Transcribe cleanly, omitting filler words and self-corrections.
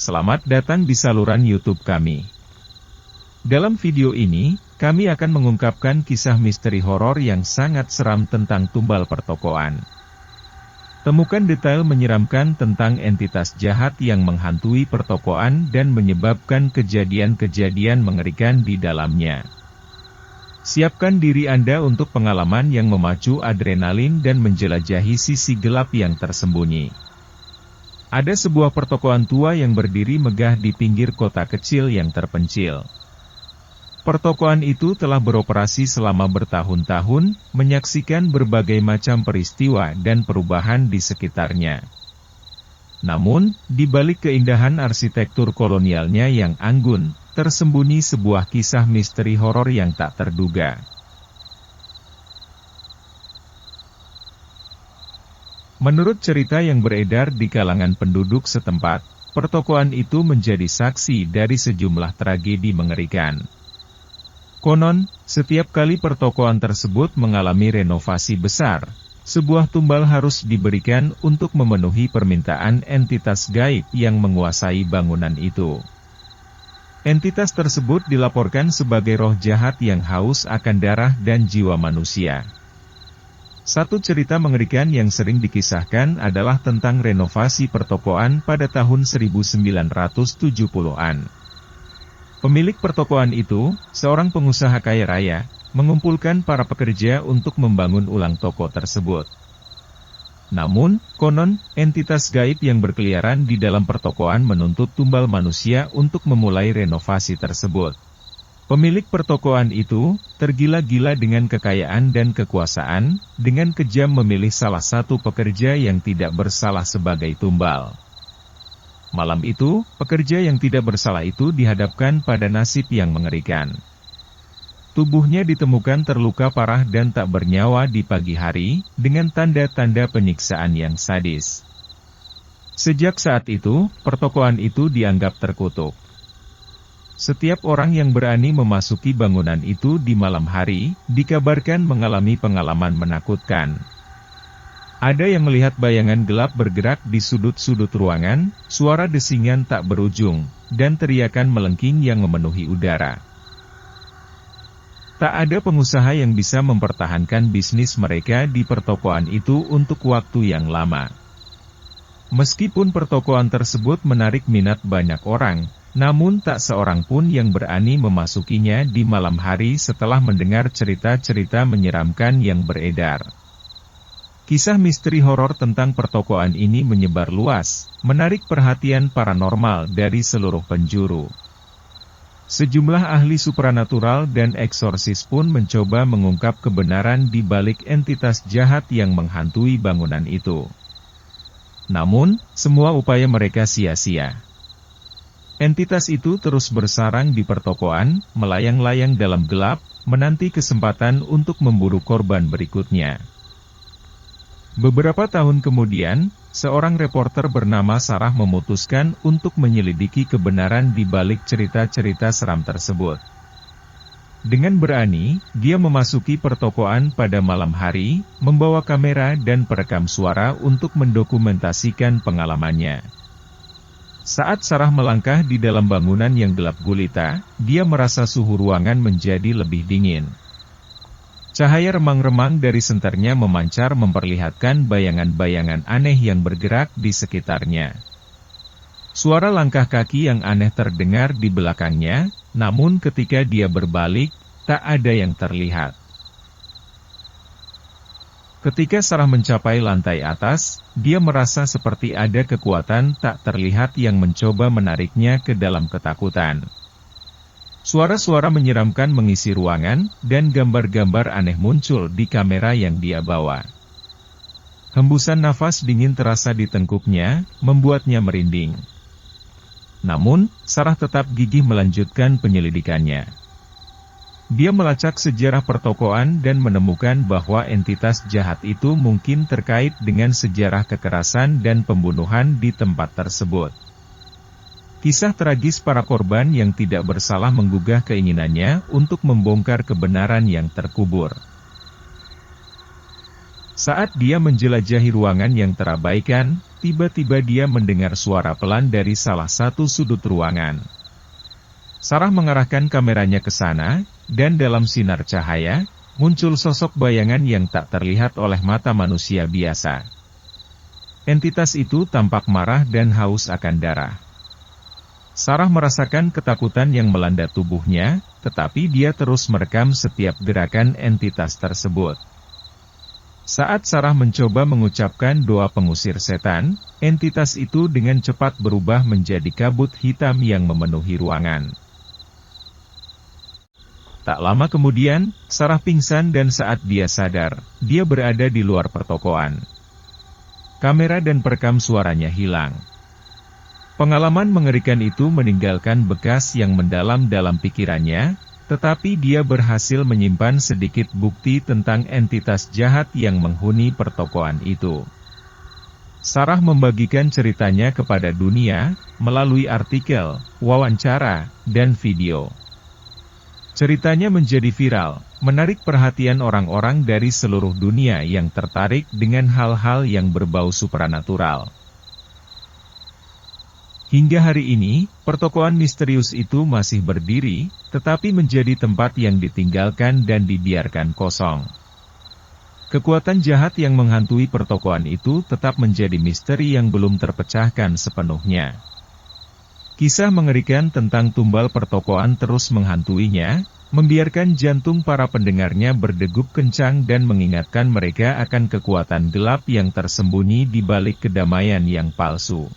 Selamat datang di saluran YouTube kami. Dalam video ini, kami akan mengungkapkan kisah misteri horor yang sangat seram tentang tumbal pertokoan. Temukan detail menyeramkan tentang entitas jahat yang menghantui pertokoan dan menyebabkan kejadian-kejadian mengerikan di dalamnya. Siapkan diri Anda untuk pengalaman yang memacu adrenalin dan menjelajahi sisi gelap yang tersembunyi. Ada sebuah pertokoan tua yang berdiri megah di pinggir kota kecil yang terpencil. Pertokoan itu telah beroperasi selama bertahun-tahun, menyaksikan berbagai macam peristiwa dan perubahan di sekitarnya. Namun, di balik keindahan arsitektur kolonialnya yang anggun, tersembunyi sebuah kisah misteri horor yang tak terduga. Menurut cerita yang beredar di kalangan penduduk setempat, pertokoan itu menjadi saksi dari sejumlah tragedi mengerikan. Konon, setiap kali pertokoan tersebut mengalami renovasi besar, sebuah tumbal harus diberikan untuk memenuhi permintaan entitas gaib yang menguasai bangunan itu. Entitas tersebut dilaporkan sebagai roh jahat yang haus akan darah dan jiwa manusia. Satu cerita mengerikan yang sering dikisahkan adalah tentang renovasi pertokoan pada tahun 1970-an. Pemilik pertokoan itu, seorang pengusaha kaya raya, mengumpulkan para pekerja untuk membangun ulang toko tersebut. Namun, konon, entitas gaib yang berkeliaran di dalam pertokoan menuntut tumbal manusia untuk memulai renovasi tersebut. Pemilik pertokoan itu, tergila-gila dengan kekayaan dan kekuasaan, dengan kejam memilih salah satu pekerja yang tidak bersalah sebagai tumbal. Malam itu, pekerja yang tidak bersalah itu dihadapkan pada nasib yang mengerikan. Tubuhnya ditemukan terluka parah dan tak bernyawa di pagi hari, dengan tanda-tanda penyiksaan yang sadis. Sejak saat itu, pertokoan itu dianggap terkutuk. Setiap orang yang berani memasuki bangunan itu di malam hari, dikabarkan mengalami pengalaman menakutkan. Ada yang melihat bayangan gelap bergerak di sudut-sudut ruangan, suara desingan tak berujung, dan teriakan melengking yang memenuhi udara. Tak ada pengusaha yang bisa mempertahankan bisnis mereka di pertokoan itu untuk waktu yang lama. Meskipun pertokoan tersebut menarik minat banyak orang, namun tak seorang pun yang berani memasukinya di malam hari setelah mendengar cerita-cerita menyeramkan yang beredar. Kisah misteri horor tentang pertokoan ini menyebar luas, menarik perhatian paranormal dari seluruh penjuru. Sejumlah ahli supranatural dan eksorsis pun mencoba mengungkap kebenaran di balik entitas jahat yang menghantui bangunan itu. Namun, semua upaya mereka sia-sia. Entitas itu terus bersarang di pertokoan, melayang-layang dalam gelap, menanti kesempatan untuk memburu korban berikutnya. Beberapa tahun kemudian, seorang reporter bernama Sarah memutuskan untuk menyelidiki kebenaran di balik cerita-cerita seram tersebut. Dengan berani, dia memasuki pertokoan pada malam hari, membawa kamera dan perekam suara untuk mendokumentasikan pengalamannya. Saat Sarah melangkah di dalam bangunan yang gelap gulita, dia merasa suhu ruangan menjadi lebih dingin. Cahaya remang-remang dari senternya memancar memperlihatkan bayangan-bayangan aneh yang bergerak di sekitarnya. Suara langkah kaki yang aneh terdengar di belakangnya, namun ketika dia berbalik, tak ada yang terlihat. Ketika Sarah mencapai lantai atas, dia merasa seperti ada kekuatan tak terlihat yang mencoba menariknya ke dalam ketakutan. Suara-suara menyeramkan mengisi ruangan, dan gambar-gambar aneh muncul di kamera yang dia bawa. Hembusan nafas dingin terasa di tengkuknya, membuatnya merinding. Namun, Sarah tetap gigih melanjutkan penyelidikannya. Dia melacak sejarah pertokoan dan menemukan bahwa entitas jahat itu mungkin terkait dengan sejarah kekerasan dan pembunuhan di tempat tersebut. Kisah tragis para korban yang tidak bersalah menggugah keinginannya untuk membongkar kebenaran yang terkubur. Saat dia menjelajahi ruangan yang terabaikan, tiba-tiba dia mendengar suara pelan dari salah satu sudut ruangan. Sarah mengarahkan kameranya ke sana, dan dalam sinar cahaya, muncul sosok bayangan yang tak terlihat oleh mata manusia biasa. Entitas itu tampak marah dan haus akan darah. Sarah merasakan ketakutan yang melanda tubuhnya, tetapi dia terus merekam setiap gerakan entitas tersebut. Saat Sarah mencoba mengucapkan doa pengusir setan, entitas itu dengan cepat berubah menjadi kabut hitam yang memenuhi ruangan. Tak lama kemudian, Sarah pingsan dan saat dia sadar, dia berada di luar pertokoan. Kamera dan perekam suaranya hilang. Pengalaman mengerikan itu meninggalkan bekas yang mendalam dalam pikirannya, tetapi dia berhasil menyimpan sedikit bukti tentang entitas jahat yang menghuni pertokoan itu. Sarah membagikan ceritanya kepada dunia, melalui artikel, wawancara, dan video. Ceritanya menjadi viral, menarik perhatian orang-orang dari seluruh dunia yang tertarik dengan hal-hal yang berbau supranatural. Hingga hari ini, pertokoan misterius itu masih berdiri, tetapi menjadi tempat yang ditinggalkan dan dibiarkan kosong. Kekuatan jahat yang menghantui pertokoan itu tetap menjadi misteri yang belum terpecahkan sepenuhnya. Kisah mengerikan tentang tumbal pertokoan terus menghantuinya, membiarkan jantung para pendengarnya berdegup kencang dan mengingatkan mereka akan kekuatan gelap yang tersembunyi di balik kedamaian yang palsu.